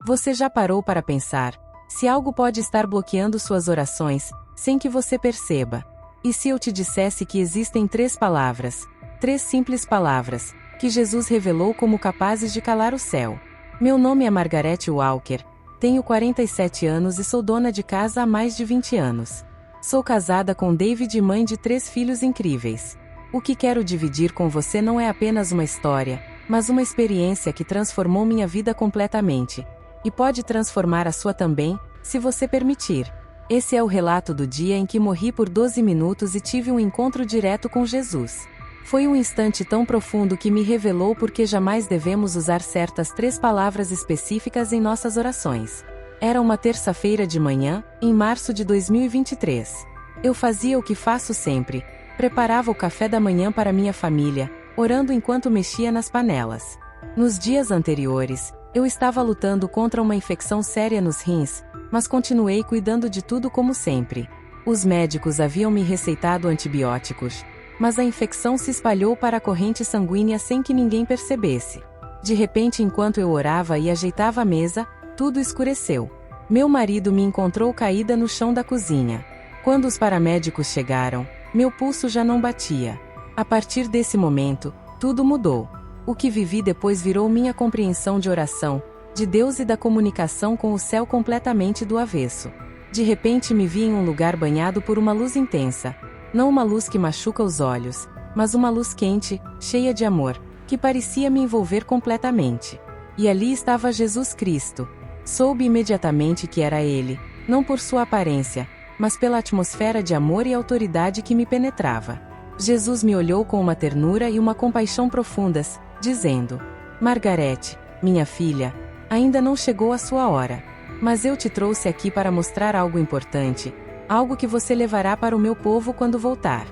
Você já parou para pensar se algo pode estar bloqueando suas orações, sem que você perceba? E se eu te dissesse que existem 3 palavras, 3 simples palavras, que Jesus revelou como capazes de calar o céu? Meu nome é Margarete Walker, tenho 47 anos e sou dona de casa há mais de 20 anos. Sou casada com David e mãe de 3 filhos incríveis. O que quero dividir com você não é apenas uma história, mas uma experiência que transformou minha vida completamente. E pode transformar a sua também, se você permitir. Esse é o relato do dia em que morri por 12 minutos e tive um encontro direto com Jesus. Foi um instante tão profundo que me revelou por que jamais devemos usar certas 3 palavras específicas em nossas orações. Era uma terça-feira de manhã, em março de 2023. Eu fazia o que faço sempre. Preparava o café da manhã para minha família, orando enquanto mexia nas panelas. Nos dias anteriores, eu estava lutando contra uma infecção séria nos rins, mas continuei cuidando de tudo como sempre. Os médicos haviam me receitado antibióticos, mas a infecção se espalhou para a corrente sanguínea sem que ninguém percebesse. De repente, enquanto eu orava e ajeitava a mesa, tudo escureceu. Meu marido me encontrou caída no chão da cozinha. Quando os paramédicos chegaram, meu pulso já não batia. A partir desse momento, tudo mudou. O que vivi depois virou minha compreensão de oração, de Deus e da comunicação com o céu completamente do avesso. De repente me vi em um lugar banhado por uma luz intensa. Não uma luz que machuca os olhos, mas uma luz quente, cheia de amor, que parecia me envolver completamente. E ali estava Jesus Cristo. Soube imediatamente que era Ele, não por sua aparência, mas pela atmosfera de amor e autoridade que me penetrava. Jesus me olhou com uma ternura e uma compaixão profundas, dizendo: Margarete, minha filha, ainda não chegou a sua hora. Mas eu te trouxe aqui para mostrar algo importante, algo que você levará para o meu povo quando voltar.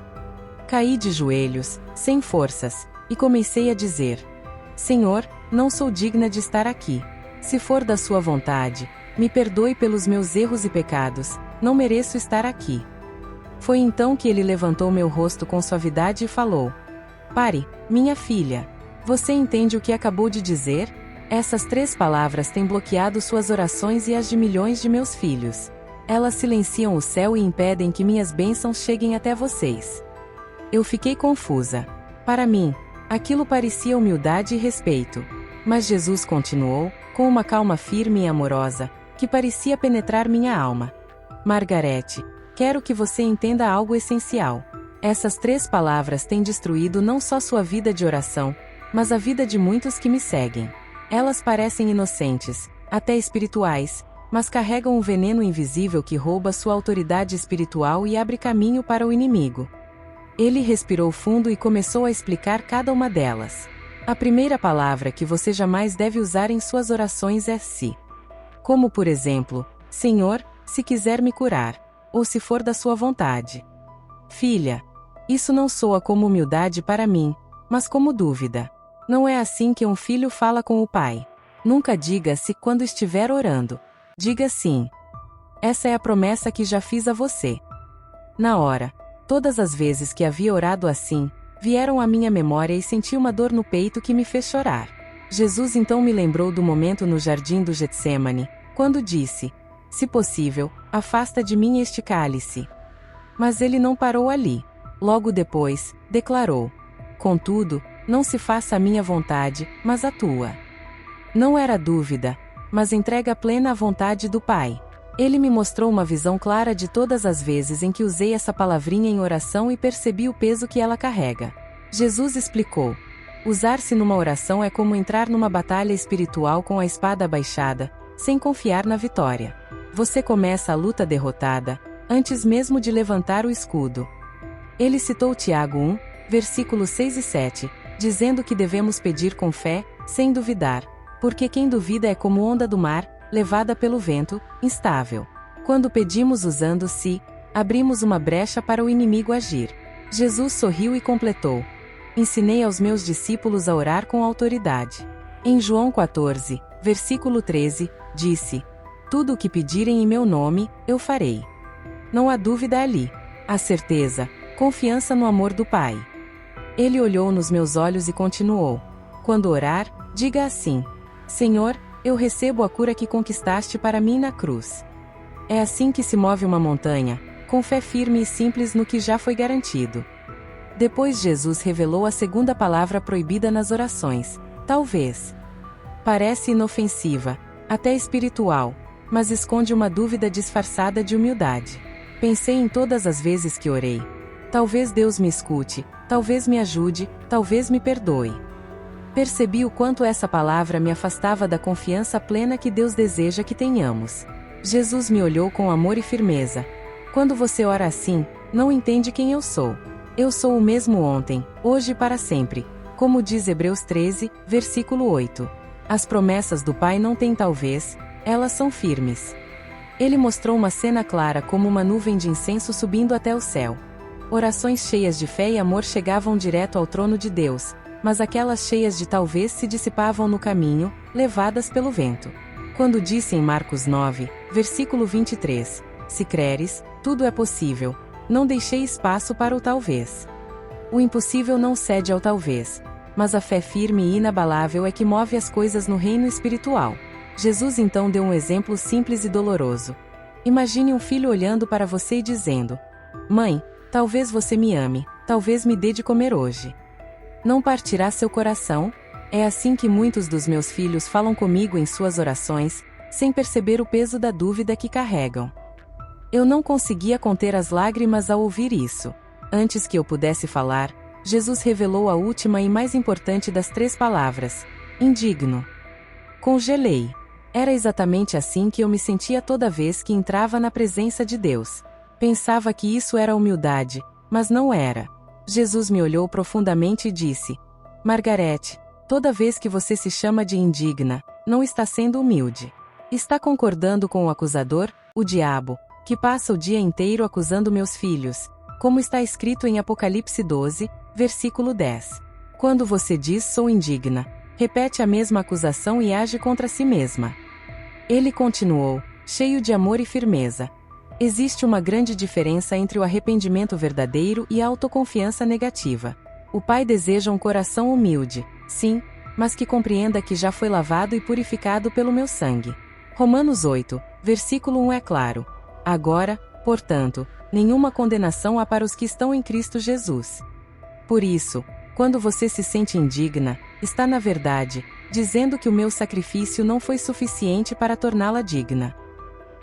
Caí de joelhos, sem forças, e comecei a dizer: Senhor, não sou digna de estar aqui. Se for da sua vontade, me perdoe pelos meus erros e pecados, não mereço estar aqui. Foi então que ele levantou meu rosto com suavidade e falou: Pare, minha filha. Você entende o que acabou de dizer? Essas 3 palavras têm bloqueado suas orações e as de milhões de meus filhos. Elas silenciam o céu e impedem que minhas bênçãos cheguem até vocês. Eu fiquei confusa. Para mim, aquilo parecia humildade e respeito. Mas Jesus continuou, com uma calma firme e amorosa, que parecia penetrar minha alma. Margarete, quero que você entenda algo essencial. Essas 3 palavras têm destruído não só sua vida de oração, mas a vida de muitos que me seguem. Elas parecem inocentes, até espirituais, mas carregam um veneno invisível que rouba sua autoridade espiritual e abre caminho para o inimigo. Ele respirou fundo e começou a explicar cada uma delas. A primeira palavra que você jamais deve usar em suas orações é se. Como por exemplo, Senhor, se quiser me curar, ou se for da sua vontade. Filha, isso não soa como humildade para mim, mas como dúvida. Não é assim que um filho fala com o pai. Nunca diga se quando estiver orando. Diga sim. Essa é a promessa que já fiz a você. Na hora, todas as vezes que havia orado assim, vieram à minha memória e senti uma dor no peito que me fez chorar. Jesus então me lembrou do momento no jardim do Getsêmani, quando disse: Se possível, afasta de mim este cálice. Mas ele não parou ali. Logo depois, declarou: Contudo, não se faça a minha vontade, mas a tua. Não era dúvida, mas entrega plena à vontade do Pai. Ele me mostrou uma visão clara de todas as vezes em que usei essa palavrinha em oração e percebi o peso que ela carrega. Jesus explicou: Usar-se numa oração é como entrar numa batalha espiritual com a espada abaixada, sem confiar na vitória. Você começa a luta derrotada, antes mesmo de levantar o escudo. Ele citou Tiago 1, versículos 6 e 7, dizendo que devemos pedir com fé, sem duvidar, porque quem duvida é como onda do mar, levada pelo vento, instável. Quando pedimos usando se, abrimos uma brecha para o inimigo agir. Jesus sorriu e completou: Ensinei aos meus discípulos a orar com autoridade. Em João 14, versículo 13, disse: Tudo o que pedirem em meu nome, eu farei. Não há dúvida ali. Há certeza, confiança no amor do Pai. Ele olhou nos meus olhos e continuou: Quando orar, diga assim: Senhor, eu recebo a cura que conquistaste para mim na cruz. É assim que se move uma montanha, com fé firme e simples no que já foi garantido. Depois Jesus revelou a segunda palavra proibida nas orações, talvez. Parece inofensiva, até espiritual, mas esconde uma dúvida disfarçada de humildade. Pensei em todas as vezes que orei. Talvez Deus me escute, talvez me ajude, talvez me perdoe. Percebi o quanto essa palavra me afastava da confiança plena que Deus deseja que tenhamos. Jesus me olhou com amor e firmeza. Quando você ora assim, não entende quem eu sou. Eu sou o mesmo ontem, hoje e para sempre, como diz Hebreus 13, versículo 8. As promessas do Pai não têm talvez, elas são firmes. Ele mostrou uma cena clara como uma nuvem de incenso subindo até o céu. Orações cheias de fé e amor chegavam direto ao trono de Deus, mas aquelas cheias de talvez se dissipavam no caminho, levadas pelo vento. Quando disse em Marcos 9, versículo 23, se creres, tudo é possível, não deixei espaço para o talvez. O impossível não cede ao talvez, mas a fé firme e inabalável é que move as coisas no reino espiritual. Jesus então deu um exemplo simples e doloroso. Imagine um filho olhando para você e dizendo: Mãe, talvez você me ame, talvez me dê de comer hoje. Não partirá seu coração? É assim que muitos dos meus filhos falam comigo em suas orações, sem perceber o peso da dúvida que carregam. Eu não conseguia conter as lágrimas ao ouvir isso. Antes que eu pudesse falar, Jesus revelou a última e mais importante das 3 palavras: indigno. Congelei. Era exatamente assim que eu me sentia toda vez que entrava na presença de Deus. Pensava que isso era humildade, mas não era. Jesus me olhou profundamente e disse: Margarete, toda vez que você se chama de indigna, não está sendo humilde. Está concordando com o acusador, o diabo, que passa o dia inteiro acusando meus filhos, como está escrito em Apocalipse 12, versículo 10. Quando você diz sou indigna, repete a mesma acusação e age contra si mesma. Ele continuou, cheio de amor e firmeza. Existe uma grande diferença entre o arrependimento verdadeiro e a autoconfiança negativa. O Pai deseja um coração humilde, sim, mas que compreenda que já foi lavado e purificado pelo meu sangue. Romanos 8, versículo 1 é claro. Agora, portanto, nenhuma condenação há para os que estão em Cristo Jesus. Por isso, quando você se sente indigna, está na verdade, dizendo que o meu sacrifício não foi suficiente para torná-la digna.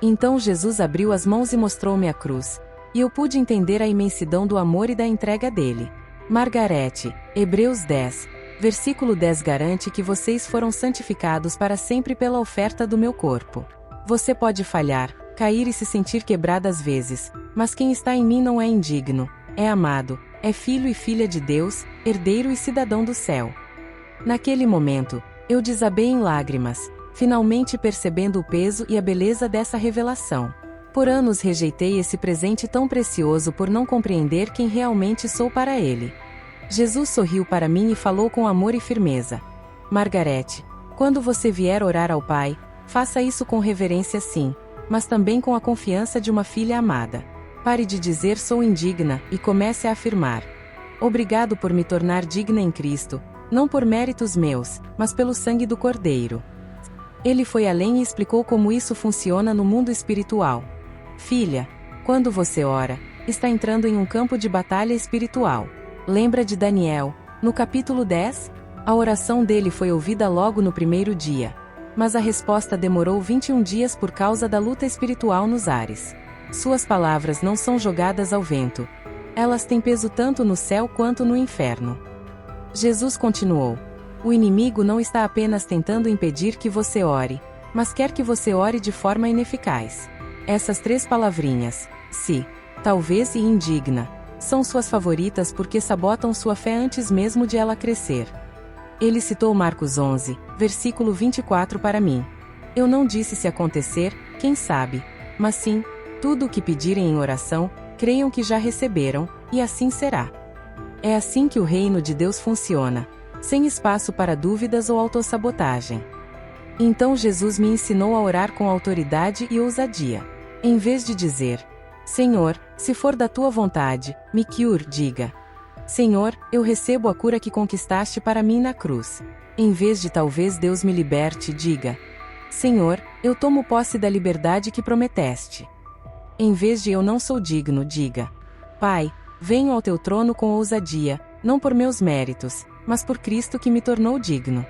Então Jesus abriu as mãos e mostrou-me a cruz, e eu pude entender a imensidão do amor e da entrega dele. Margarete, Hebreus 10, versículo 10 garante que vocês foram santificados para sempre pela oferta do meu corpo. Você pode falhar, cair e se sentir quebrado às vezes, mas quem está em mim não é indigno, é amado, é filho e filha de Deus, herdeiro e cidadão do céu. Naquele momento, eu desabei em lágrimas, finalmente percebendo o peso e a beleza dessa revelação. Por anos rejeitei esse presente tão precioso por não compreender quem realmente sou para ele. Jesus sorriu para mim e falou com amor e firmeza: Margarete, quando você vier orar ao Pai, faça isso com reverência sim, mas também com a confiança de uma filha amada. Pare de dizer sou indigna e comece a afirmar: obrigado por me tornar digna em Cristo, não por méritos meus, mas pelo sangue do Cordeiro. Ele foi além e explicou como isso funciona no mundo espiritual. Filha, quando você ora, está entrando em um campo de batalha espiritual. Lembra de Daniel, no capítulo 10? A oração dele foi ouvida logo no primeiro dia. Mas a resposta demorou 21 dias por causa da luta espiritual nos ares. Suas palavras não são jogadas ao vento. Elas têm peso tanto no céu quanto no inferno. Jesus continuou: o inimigo não está apenas tentando impedir que você ore, mas quer que você ore de forma ineficaz. Essas 3 palavrinhas, se, talvez e indigna, são suas favoritas porque sabotam sua fé antes mesmo de ela crescer. Ele citou Marcos 11, versículo 24 para mim. Eu não disse se acontecer, quem sabe, mas sim, tudo o que pedirem em oração, creiam que já receberam, e assim será. É assim que o reino de Deus funciona, sem espaço para dúvidas ou autossabotagem. Então Jesus me ensinou a orar com autoridade e ousadia. Em vez de dizer: Senhor, se for da tua vontade, me cure, diga: Senhor, eu recebo a cura que conquistaste para mim na cruz. Em vez de talvez Deus me liberte, diga: Senhor, eu tomo posse da liberdade que prometeste. Em vez de eu não sou digno, diga: Pai, venho ao teu trono com ousadia, não por meus méritos, mas por Cristo que me tornou digno.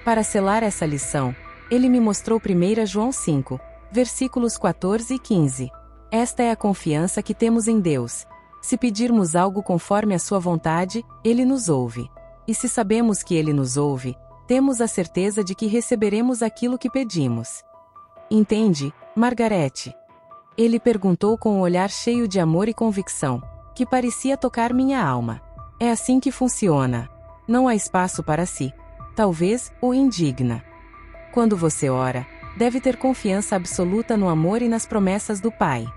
Para selar essa lição, ele me mostrou 1 João 5, versículos 14 e 15. Esta é a confiança que temos em Deus. Se pedirmos algo conforme a sua vontade, ele nos ouve. E se sabemos que ele nos ouve, temos a certeza de que receberemos aquilo que pedimos. Entende, Margarete? Ele perguntou com um olhar cheio de amor e convicção, que parecia tocar minha alma. É assim que funciona. Não há espaço para si. Talvez, o indigna. Quando você ora, deve ter confiança absoluta no amor e nas promessas do Pai.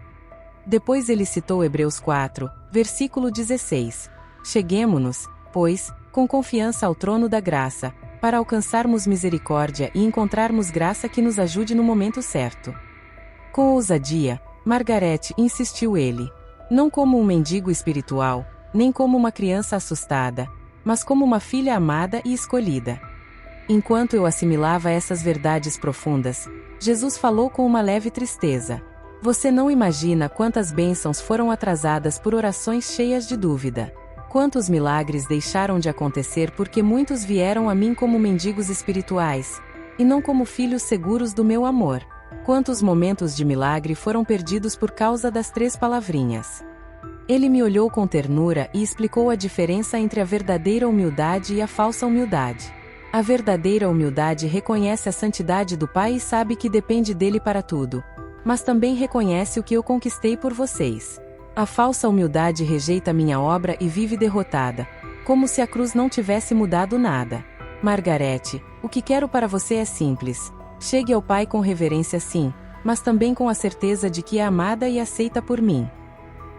Depois ele citou Hebreus 4, versículo 16. Cheguemo-nos, pois, com confiança ao trono da graça, para alcançarmos misericórdia e encontrarmos graça que nos ajude no momento certo. Com ousadia, Margarete, insistiu ele. Não como um mendigo espiritual, nem como uma criança assustada, mas como uma filha amada e escolhida. Enquanto eu assimilava essas verdades profundas, Jesus falou com uma leve tristeza. Você não imagina quantas bênçãos foram atrasadas por orações cheias de dúvida. Quantos milagres deixaram de acontecer porque muitos vieram a mim como mendigos espirituais, e não como filhos seguros do meu amor. Quantos momentos de milagre foram perdidos por causa das 3 palavrinhas. Ele me olhou com ternura e explicou a diferença entre a verdadeira humildade e a falsa humildade. A verdadeira humildade reconhece a santidade do Pai e sabe que depende dele para tudo, mas também reconhece o que eu conquistei por vocês. A falsa humildade rejeita minha obra e vive derrotada, como se a cruz não tivesse mudado nada. Margarete, o que quero para você é simples. Chegue ao Pai com reverência sim, mas também com a certeza de que é amada e aceita por mim.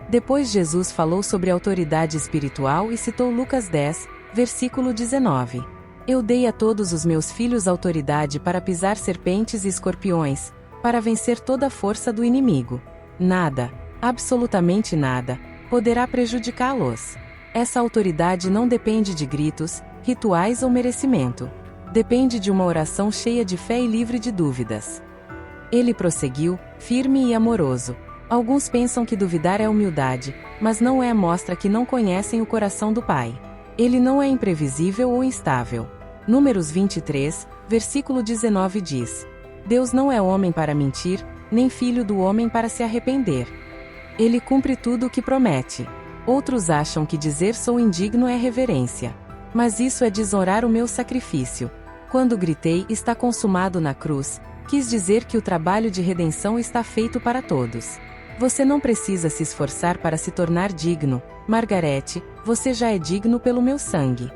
Depois Jesus falou sobre autoridade espiritual e citou Lucas 10, versículo 19. Eu dei a todos os meus filhos autoridade para pisar serpentes e escorpiões, para vencer toda a força do inimigo. Nada, absolutamente nada, poderá prejudicá-los. Essa autoridade não depende de gritos, rituais ou merecimento. Depende de uma oração cheia de fé e livre de dúvidas. Ele prosseguiu, firme e amoroso. Alguns pensam que duvidar é humildade, mas não é, mostra que não conhecem o coração do Pai. Ele não é imprevisível ou instável. Números 23, versículo 19 diz: Deus não é homem para mentir, nem filho do homem para se arrepender. Ele cumpre tudo o que promete. Outros acham que dizer sou indigno é reverência. Mas isso é desonrar o meu sacrifício. Quando gritei está consumado na cruz, quis dizer que o trabalho de redenção está feito para todos. Você não precisa se esforçar para se tornar digno, Margarete, você já é digno pelo meu sangue.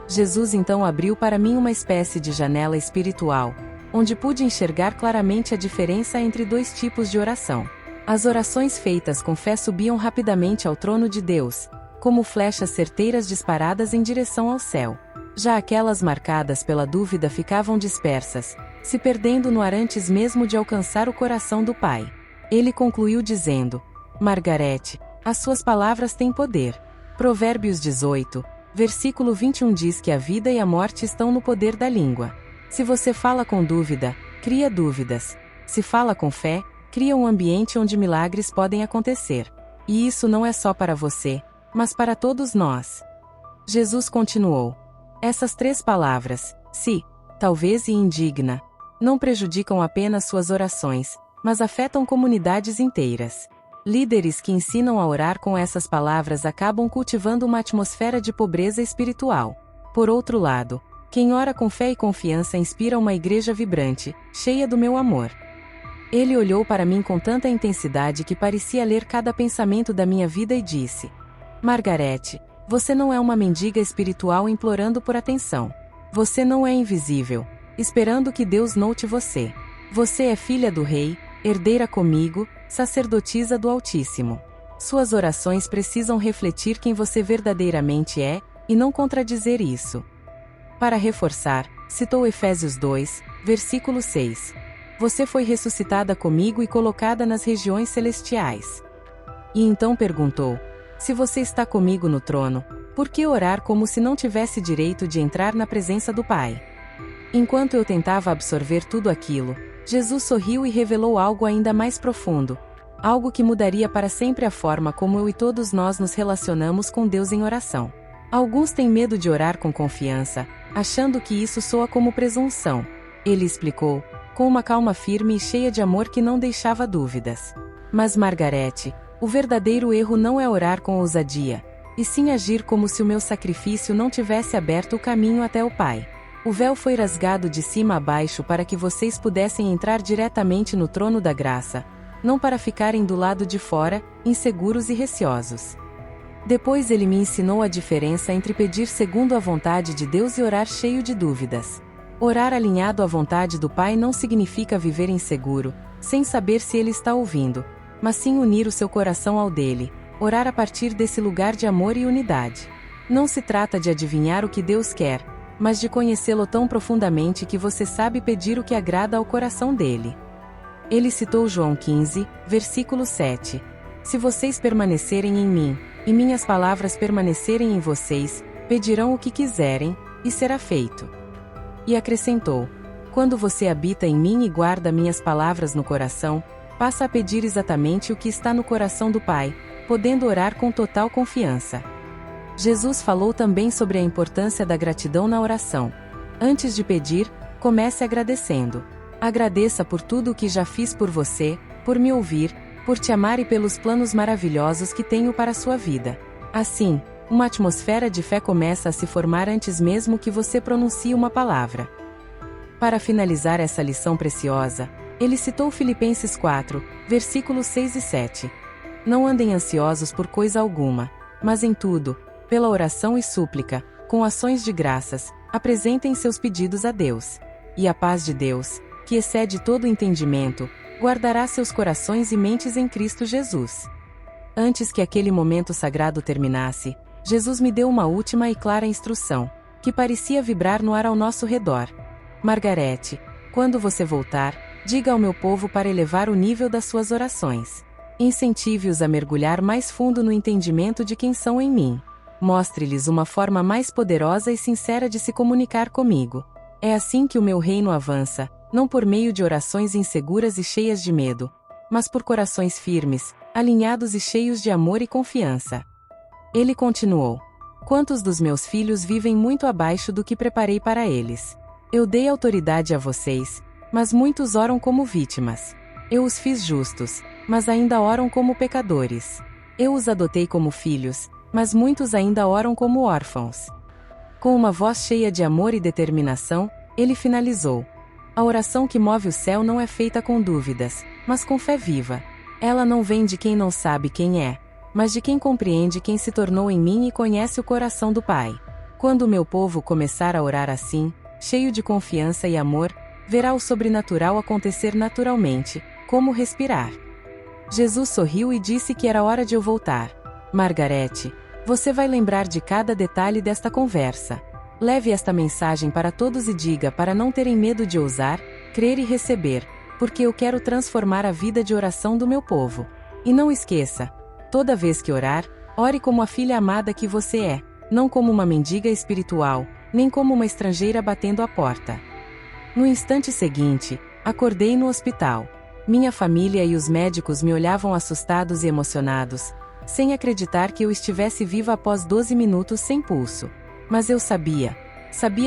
Jesus então abriu para mim uma espécie de janela espiritual, onde pude enxergar claramente a diferença entre 2 tipos de oração. As orações feitas com fé subiam rapidamente ao trono de Deus, como flechas certeiras disparadas em direção ao céu. Já aquelas marcadas pela dúvida ficavam dispersas, se perdendo no ar antes mesmo de alcançar o coração do Pai. Ele concluiu dizendo: Margarete, as suas palavras têm poder. Provérbios 18, versículo 21 diz que a vida e a morte estão no poder da língua. Se você fala com dúvida, cria dúvidas. Se fala com fé, cria um ambiente onde milagres podem acontecer. E isso não é só para você, mas para todos nós. Jesus continuou: essas 3 palavras, se, talvez e indigna, não prejudicam apenas suas orações, mas afetam comunidades inteiras. Líderes que ensinam a orar com essas palavras acabam cultivando uma atmosfera de pobreza espiritual. Por outro lado, quem ora com fé e confiança inspira uma igreja vibrante, cheia do meu amor. Ele olhou para mim com tanta intensidade que parecia ler cada pensamento da minha vida e disse: Margarete, você não é uma mendiga espiritual implorando por atenção. Você não é invisível, esperando que Deus note você. Você é filha do Rei, herdeira comigo, sacerdotisa do Altíssimo. Suas orações precisam refletir quem você verdadeiramente é, e não contradizer isso. Para reforçar, citou Efésios 2, versículo 6. Você foi ressuscitada comigo e colocada nas regiões celestiais. E então perguntou: se você está comigo no trono, por que orar como se não tivesse direito de entrar na presença do Pai? Enquanto eu tentava absorver tudo aquilo, Jesus sorriu e revelou algo ainda mais profundo. Algo que mudaria para sempre a forma como eu e todos nós nos relacionamos com Deus em oração. Alguns têm medo de orar com confiança, achando que isso soa como presunção. Ele explicou, com uma calma firme e cheia de amor que não deixava dúvidas. Mas Margarete, o verdadeiro erro não é orar com ousadia, e sim agir como se o meu sacrifício não tivesse aberto o caminho até o Pai. O véu foi rasgado de cima a baixo para que vocês pudessem entrar diretamente no trono da graça, não para ficarem do lado de fora, inseguros e receosos. Depois ele me ensinou a diferença entre pedir segundo a vontade de Deus e orar cheio de dúvidas. Orar alinhado à vontade do Pai não significa viver inseguro, sem saber se Ele está ouvindo, mas sim unir o seu coração ao dele, orar a partir desse lugar de amor e unidade. Não se trata de adivinhar o que Deus quer, mas de conhecê-lo tão profundamente que você sabe pedir o que agrada ao coração dele. Ele citou João 15, versículo 7. Se vocês permanecerem em mim, e minhas palavras permanecerem em vocês, pedirão o que quiserem, e será feito. E acrescentou: quando você habita em mim e guarda minhas palavras no coração, passa a pedir exatamente o que está no coração do Pai, podendo orar com total confiança. Jesus falou também sobre a importância da gratidão na oração. Antes de pedir, comece agradecendo. Agradeça por tudo o que já fiz por você, por me ouvir, por te amar e pelos planos maravilhosos que tenho para a sua vida. Assim, uma atmosfera de fé começa a se formar antes mesmo que você pronuncie uma palavra. Para finalizar essa lição preciosa, ele citou Filipenses 4, versículos 6 e 7. Não andem ansiosos por coisa alguma, mas em tudo, pela oração e súplica, com ações de graças, apresentem seus pedidos a Deus. E a paz de Deus, que excede todo entendimento, guardará seus corações e mentes em Cristo Jesus. Antes que aquele momento sagrado terminasse, Jesus me deu uma última e clara instrução, que parecia vibrar no ar ao nosso redor. Margarete, quando você voltar, diga ao meu povo para elevar o nível das suas orações. Incentive-os a mergulhar mais fundo no entendimento de quem são em mim. Mostre-lhes uma forma mais poderosa e sincera de se comunicar comigo. É assim que o meu reino avança, não por meio de orações inseguras e cheias de medo, mas por corações firmes, alinhados e cheios de amor e confiança. Ele continuou: quantos dos meus filhos vivem muito abaixo do que preparei para eles? Eu dei autoridade a vocês, mas muitos oram como vítimas. Eu os fiz justos, mas ainda oram como pecadores. Eu os adotei como filhos, mas muitos ainda oram como órfãos. Com uma voz cheia de amor e determinação, ele finalizou: a oração que move o céu não é feita com dúvidas, mas com fé viva. Ela não vem de quem não sabe quem é, mas de quem compreende quem se tornou em mim e conhece o coração do Pai. Quando o meu povo começar a orar assim, cheio de confiança e amor, verá o sobrenatural acontecer naturalmente, como respirar. Jesus sorriu e disse que era hora de eu voltar. Margarete, você vai lembrar de cada detalhe desta conversa. Leve esta mensagem para todos e diga para não terem medo de ousar, crer e receber, porque eu quero transformar a vida de oração do meu povo. E não esqueça, toda vez que orar, ore como a filha amada que você é, não como uma mendiga espiritual, nem como uma estrangeira batendo a porta. No instante seguinte, acordei no hospital. Minha família e os médicos me olhavam assustados e emocionados, sem acreditar que eu estivesse viva após 12 minutos sem pulso. Mas eu sabia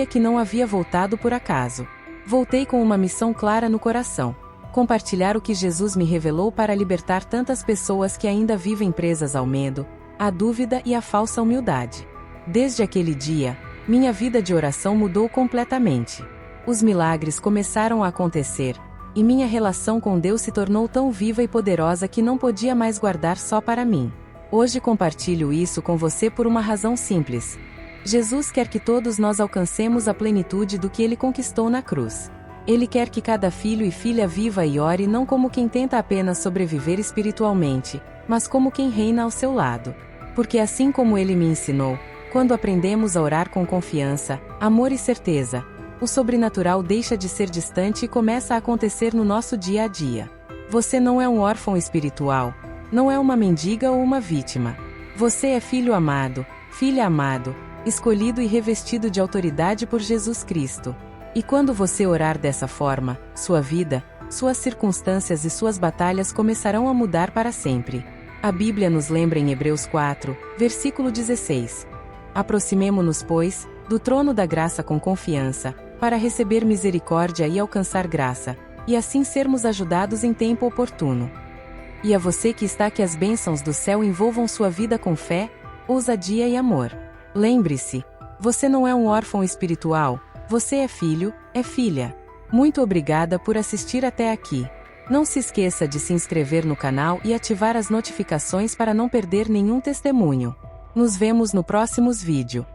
que não havia voltado por acaso. Voltei com uma missão clara no coração: compartilhar o que Jesus me revelou para libertar tantas pessoas que ainda vivem presas ao medo, à dúvida e à falsa humildade. Desde aquele dia, minha vida de oração mudou completamente. Os milagres começaram a acontecer, e minha relação com Deus se tornou tão viva e poderosa que não podia mais guardar só para mim. Hoje compartilho isso com você por uma razão simples. Jesus quer que todos nós alcancemos a plenitude do que Ele conquistou na cruz. Ele quer que cada filho e filha viva e ore não como quem tenta apenas sobreviver espiritualmente, mas como quem reina ao seu lado. Porque assim como Ele me ensinou, quando aprendemos a orar com confiança, amor e certeza, o sobrenatural deixa de ser distante e começa a acontecer no nosso dia a dia. Você não é um órfão espiritual, não é uma mendiga ou uma vítima. Você é filho amado, filha amado, escolhido e revestido de autoridade por Jesus Cristo. E quando você orar dessa forma, sua vida, suas circunstâncias e suas batalhas começarão a mudar para sempre. A Bíblia nos lembra em Hebreus 4, versículo 16. Aproximemo-nos, pois, do trono da graça com confiança, para receber misericórdia e alcançar graça, e assim sermos ajudados em tempo oportuno. E a você que está, que as bênçãos do céu envolvam sua vida com fé, ousadia e amor. Lembre-se, você não é um órfão espiritual, você é filho, é filha. Muito obrigada por assistir até aqui. Não se esqueça de se inscrever no canal e ativar as notificações para não perder nenhum testemunho. Nos vemos no próximo vídeo.